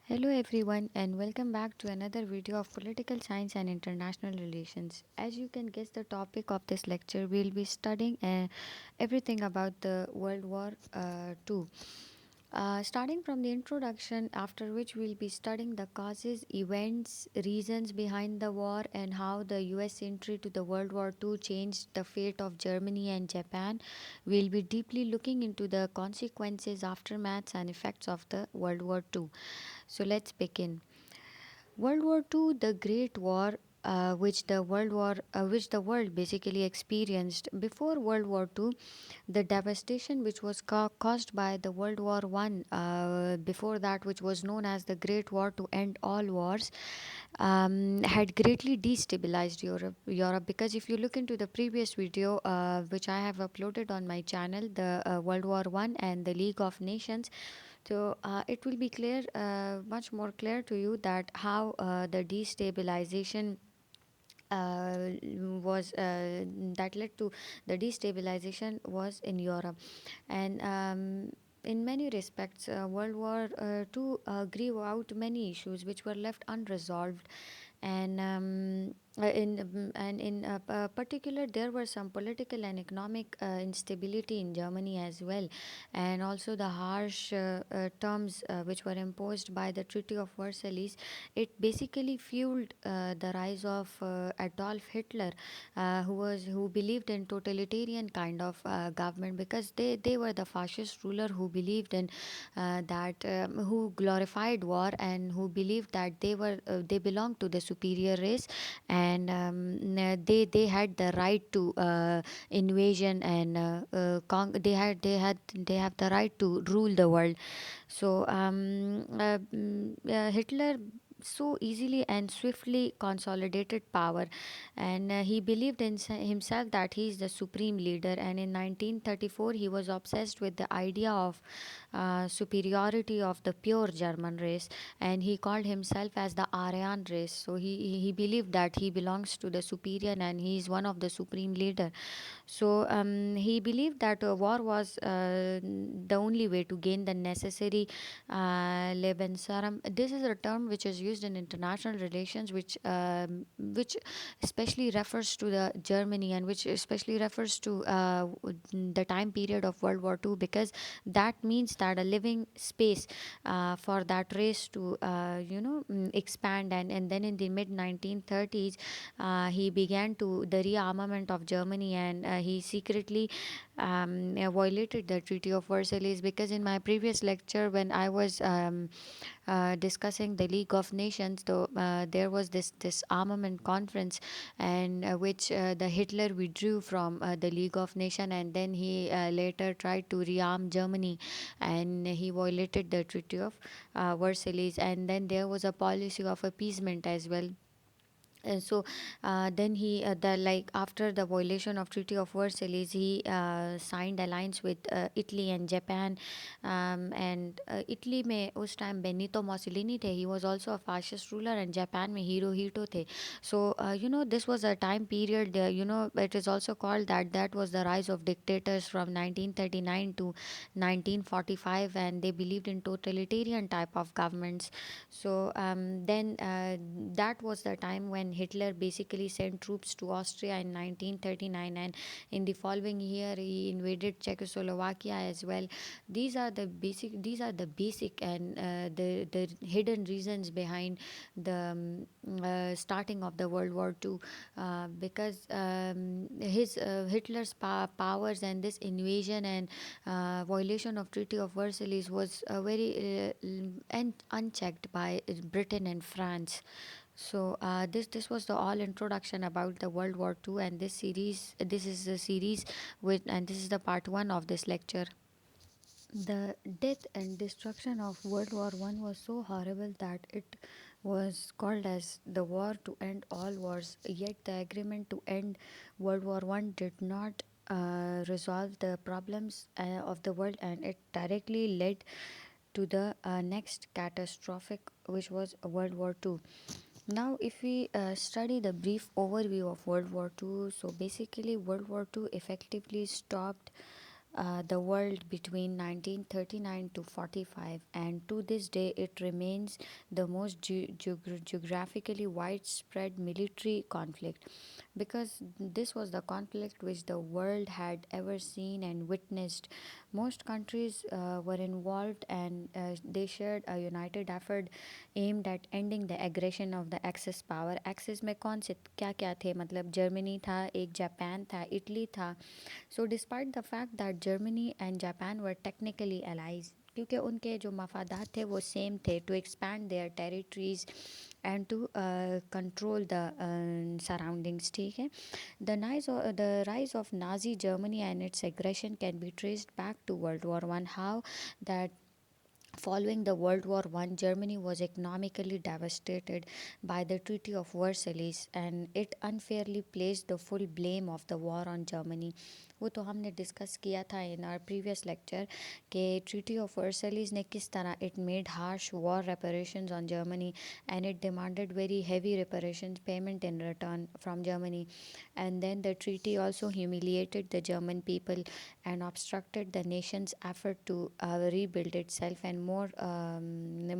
Hello everyone and welcome back to another video of political science and international relations. As you can guess the topic of this lecture, we'll be studying everything about the World War II. Starting from the introduction, after which we'll be studying the causes, events, reasons behind the war, and how the US entry to the World War II changed the fate of Germany and Japan. We'll be deeply looking into the consequences, aftermaths, and effects of the World War II. So let's begin. World War II, the Great War, which the world basically experienced before World War II, the devastation which was caused by the World War One, before that, which was known as the Great War to end all wars, had greatly destabilized Europe, because if you look into the previous video, which I have uploaded on my channel, the World War One and the League of Nations, so it will be clear, much more clear to you that how the destabilization was that led to the destabilization was in Europe, and in many respects, World War II grew out many issues which were left unresolved, and in particular there were some political and economic instability in Germany as well, and also the harsh terms which were imposed by the Treaty of Versailles. It basically fueled the rise of Adolf Hitler, who believed in totalitarian kind of government, because they were the fascist ruler who believed in that who glorified war, and who believed that they belonged to the superior race, and they had the right to invasion, and they have the right to rule the world. So Hitler so easily and swiftly consolidated power, and he believed in himself that he is the supreme leader. And in 1934, he was obsessed with the idea of superiority of the pure German race, and he called himself as the Aryan race. So he believed that he belongs to the superior and he is one of the supreme leader. So he believed that war was the only way to gain the necessary Lebensraum. This is a term which is used in international relations, which especially refers to the Germany, and which especially refers to the time period of World War II, because that means that a living space for that race to expand. And then in the mid 1930s, he began to the rearmament of Germany, and he secretly violated the Treaty of Versailles, because in my previous lecture, when I was discussing the League of Nations, though there was this armament conference, and which the Hitler withdrew from the League of Nations, and then he later tried to rearm Germany, and he violated the Treaty of Versailles. And then there was a policy of appeasement as well. So then he the like after the violation of Treaty of Versailles, he signed alliance with Italy and Japan, and Italy में उस time Benito Mussolini थे. He was also a fascist ruler, and Japan में Hirohito थे. So this was a time period, it is also called that was the rise of dictators from 1939 to 1945, and they believed in totalitarian type of governments. So then that was the time when Hitler basically sent troops to Austria in 1939, and in the following year he invaded Czechoslovakia as well. These are the basic and the hidden reasons behind the starting of the World War II, because his Hitler's powers and this invasion and violation of Treaty of Versailles was very unchecked by Britain and France. So this was the all introduction about the World War II, and this is the series with, and this is the part one of this lecture. The death and destruction of World War One was so horrible that it was called as the war to end all wars. Yet the agreement to end World War One did not resolve the problems of the world, and it directly led to the next catastrophic, which was World War Two. Now, if we study the brief overview of World War Two, so basically World War Two effectively stopped the world between 1939 to 45, and to this day it remains the most geographically widespread military conflict, because this was the conflict which the world had ever seen and witnessed. Most countries were involved, and they shared a united effort aimed at ending the aggression of the Axis power. Axis में कौन से क्या क्या थे, मतलब Germany था, एक Japan था, इटली था. So despite the fact that Germany and Japan were technically allies, क्योंकि उनके जो मफादात थे वो सेम थे, to expand their territories and to control the surroundings, ठीक है. The rise of Nazi Germany and its aggression can be traced back to World War I. How that following the World War One, Germany was economically devastated by the Treaty of Versailles, and it unfairly placed the full blame of the war on Germany. वो तो हमने discuss किया था इन our previous lecture कि treaty of वर्सलीज ने किस तरह it made harsh war reparations on Germany, and it demanded very heavy reparations payment in return from Germany. And then the treaty also humiliated the German people and obstructed the nation's effort to rebuild itself and more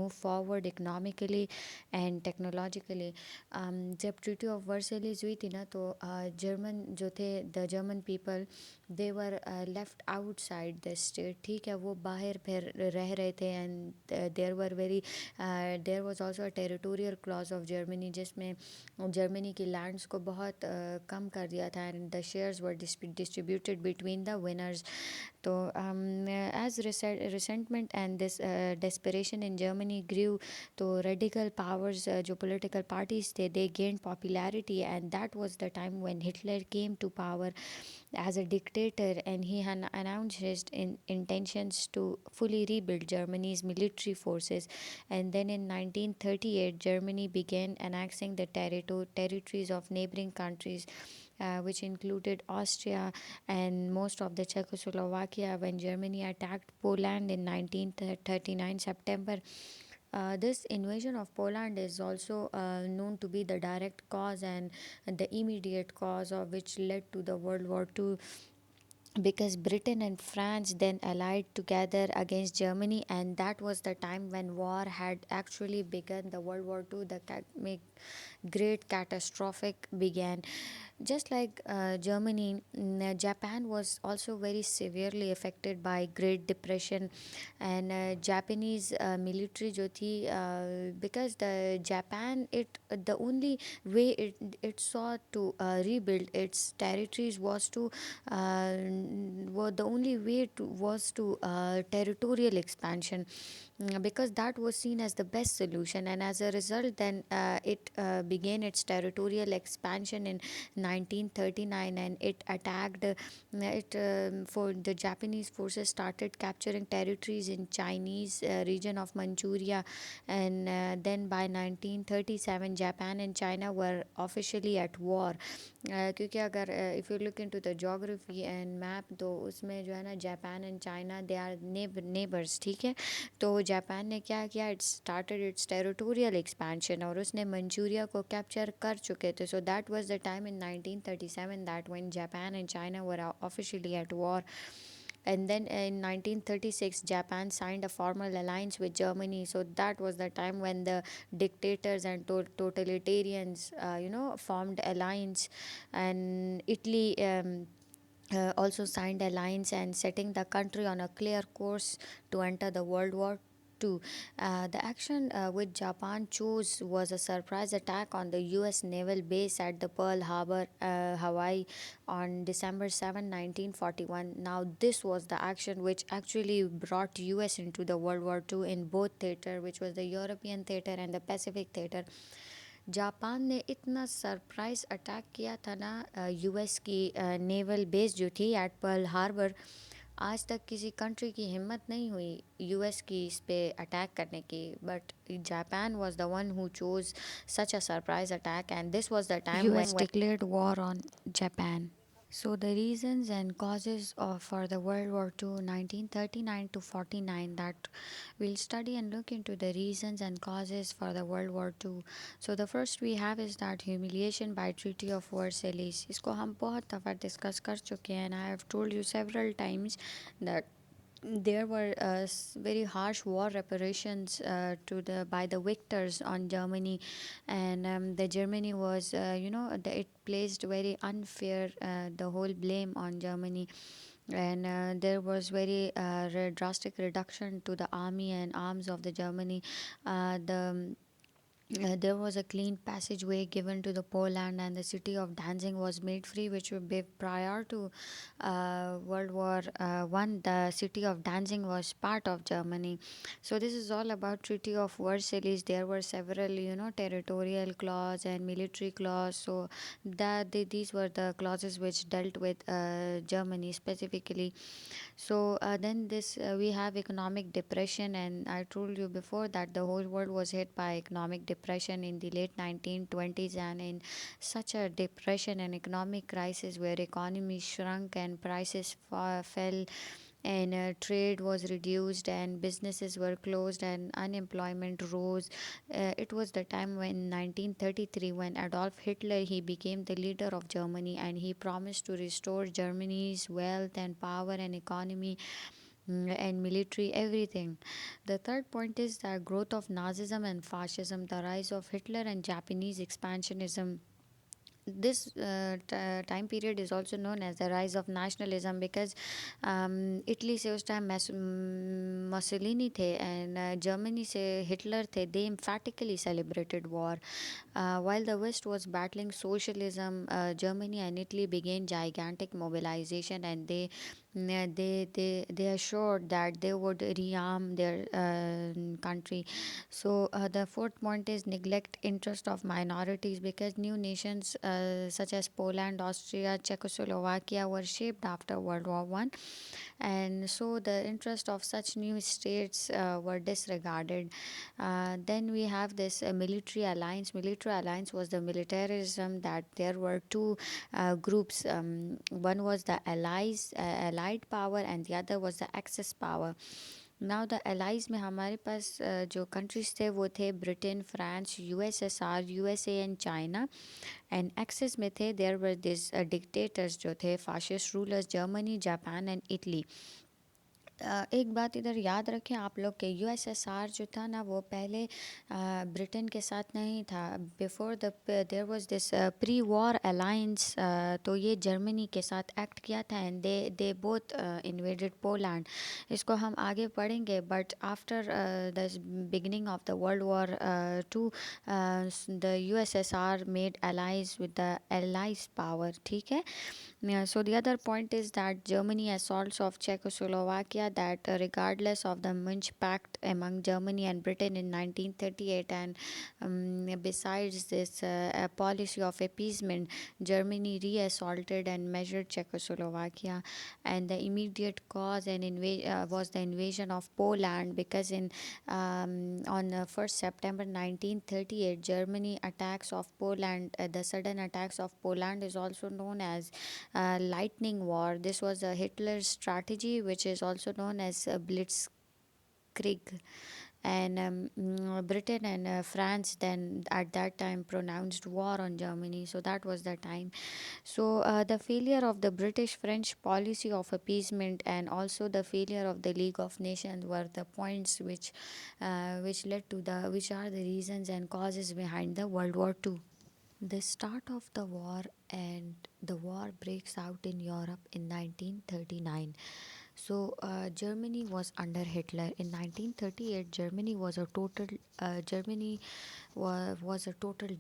move forward economically and technologically. जब treaty of Versailles हुई थी ना, तो German जो थे, the German people, they were left outside the state, ठीक है, वो बाहर फिर रह रहे थे. And there were very there was also a territorial clause of Germany, जिसमें जर्मनी की लैंड्स को बहुत कम कर दिया था, and the shares were distributed between the winners. तो as resentment and this desperation in Germany grew, तो radical powers, जो political parties थे, they gained popularity, and that was the time when Hitler came to power as a dictator, and he had announced his intentions to fully rebuild Germany's military forces. And then in 1938, Germany began annexing the territories of neighboring countries, which included Austria and most of the Czechoslovakia. When Germany attacked Poland in 1939 September, this invasion of Poland is also known to be the direct cause and the immediate cause of which led to the World War II, because Britain and France then allied together against Germany, and that was the time when war had actually begun. The World War II, the great catastrophic began. Just like Germany, Japan was also very severely affected by Great Depression, and Japanese military जो थी, because the Japan, it the only way it saw to rebuild its territories was to the only way to was to territorial expansion, because that was seen as the best solution. And as a result, then it began its territorial expansion in 1939, and it attacked it for the Japanese forces started capturing territories in Chinese region of Manchuria. And then by 1937, Japan and China were officially at war. क्योंकि अगर if you look into the geography and map, तो उसमें जो है ना, Japan and China, they are neighbours, ठीक है. तो जापान ने क्या किया, it started its territorial expansion, और उसने मंचूरिया को कैप्चर कर चुके थे. So that was the time in 1937 that when Japan and China were officially at war. And then in 1936, Japan signed a formal alliance with Germany. So that was the time when the dictators and totalitarians, formed alliance. And Italy also signed alliance and setting the country on a clear course to enter the World War II. The action which Japan chose was a surprise attack on the US naval base at the Pearl Harbor, Hawaii, on December 7, 1941. Now, this was the action which actually brought US into the World War II in both theater, which was the European theater and the Pacific theater. Japan ने इतना surprise attack किया था ना US की naval base जो थी eight Pearl Harbor. आज तक किसी कंट्री की हिम्मत नहीं हुई यूएस की इस पे अटैक करने की, but Japan was the one who chose such a surprise attack, and this was the time when US declared war on Japan. So the reasons and causes for the World War II, 1939 to 49, that we'll study and look into the reasons and causes for the World War II. So the first we have is that humiliation by Treaty of Versailles. इसको हम बहुत दफ़ा discuss कर चुके हैं, and I have told you several times that there were very harsh war reparations to the by the victors on Germany, and the Germany was it placed very unfair the whole blame on Germany, and there was very drastic reduction to the army and arms of the Germany. There was a clean passageway given to the Poland, and the city of Danzig was made free, which would be prior to World War One. The city of Danzig was part of Germany. So this is all about Treaty of Versailles. There were several, territorial clause and military clause. So these were the clauses which dealt with Germany specifically. So then this we have economic depression, and I told you before that the whole world was hit by economic depression in the late 1920s, and in such a depression and economic crisis where economy shrunk and prices fell, and trade was reduced and businesses were closed and unemployment rose. It was the time when 1933, when Adolf Hitler, he became the leader of Germany, and he promised to restore Germany's wealth and power and economy, and military, everything. The third point is the growth of Nazism and Fascism, the rise of Hitler and Japanese expansionism. This time period is also known as the rise of nationalism, because Italy से उस time मसलिनी थे, and Germany से Hitler थे. दे emphatically celebrated war. While the West was battling socialism, Germany and Italy began gigantic mobilization, and they assured that they would rearm their country. So the fourth point is neglect interest of minorities, because new nations such as Poland, Austria, Czechoslovakia were shaped after World War One, and so the interest of such new states were disregarded. Then we have this military alliance. Military alliance was the militarism, that there were two groups. One was the allied power, and the other was the Axis power. Now the allies में हमारे पास जो countries थे वो थे Britain, France, USSR, USA and China. And Axis में थे there were this dictators जो थे fascist rulers, Germany, Japan and Italy. एक बात इधर याद रखें आप लोग के, यूएसएसआर जो था ना वो पहले ब्रिटेन के साथ नहीं था. Before the there was this pre war alliance, तो ये जर्मनी के साथ एक्ट किया था, and they both invaded Poland. इसको हम आगे पढ़ेंगे, but after the beginning of the world war two, the USSR made allies with the allies power. ठीक है. Yeah, so the other point is that Germany assaults of Czechoslovakia, that regardless of the Munich Pact among Germany and Britain in 1938, and besides this a policy of appeasement, Germany re-assaulted and measured Czechoslovakia, and the immediate cause and was the invasion of Poland, because in on 1st September 1938, Germany attacks of Poland. The sudden attacks of Poland is also known as lightning war. This was a Hitler's strategy, which is also known as Blitzkrieg. And Britain and France then at that time pronounced war on Germany. So that was the time. So the failure of the British-French policy of appeasement, and also the failure of the League of Nations, were the points which led to which are the reasons and causes behind the World War II. The start of the war, and the war breaks out in Europe in 1939. So Germany was under Hitler. In 1938, Germany was a total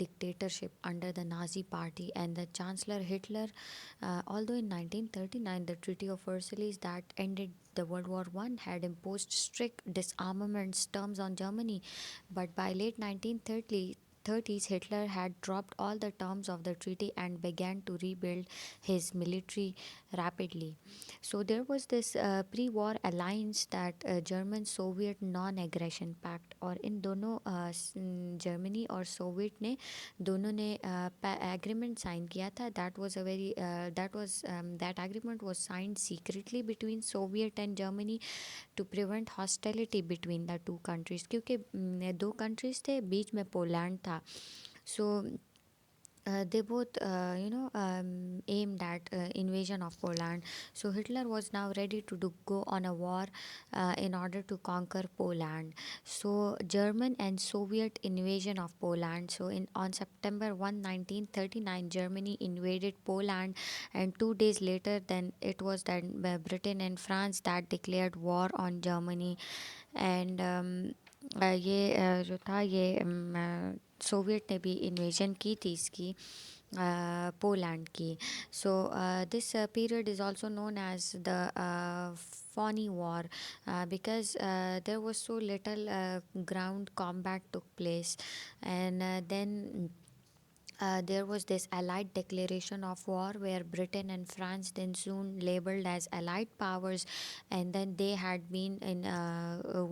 dictatorship under the Nazi Party and the Chancellor Hitler. Although in 1939, the Treaty of Versailles that ended the World War One had imposed strict disarmaments terms on Germany, but by late 1930s, Hitler had dropped all the terms of the treaty and began to rebuild his military rapidly. So there was this pre-war alliance, that German-Soviet non-aggression pact, और इन दोनों Germany और Soviet ने दोनों ने agreement sign किया था. That agreement was signed secretly between Soviet and Germany to prevent hostility between the two countries, क्योंकि दो countries थे, बीच में पोलैंड था. So they both aimed at invasion of Poland. So Hitler was now ready to go on a war in order to conquer Poland. So German and Soviet invasion of Poland. So in on September 1, 1939, Germany invaded Poland, and 2 days later, then it was that Britain and France that declared war on Germany. And ये जो था ये Soviet ने भी invasion की थी इसकी, Poland की. So this period is also known as the Phony War, because there was so little ground combat took place. And then there was this Allied declaration of war, where Britain and France then soon labeled as Allied powers, and then they had been in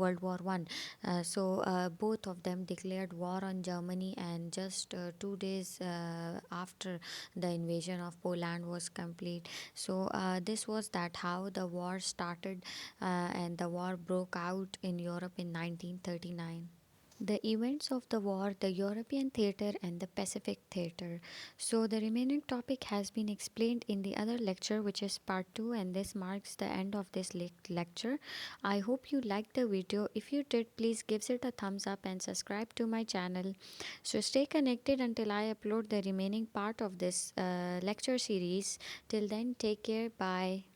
World War I. So both of them declared war on Germany, and just 2 days after the invasion of Poland was complete. So this was that how the war started, and the war broke out in Europe in 1939. The events of the war, the European theatre, and the Pacific theatre. So, the remaining topic has been explained in the other lecture, which is part 2, and this marks the end of this lecture. I hope you liked the video. If you did, please give it a thumbs up and subscribe to my channel. So, stay connected until I upload the remaining part of this lecture series. Till then, take care. Bye.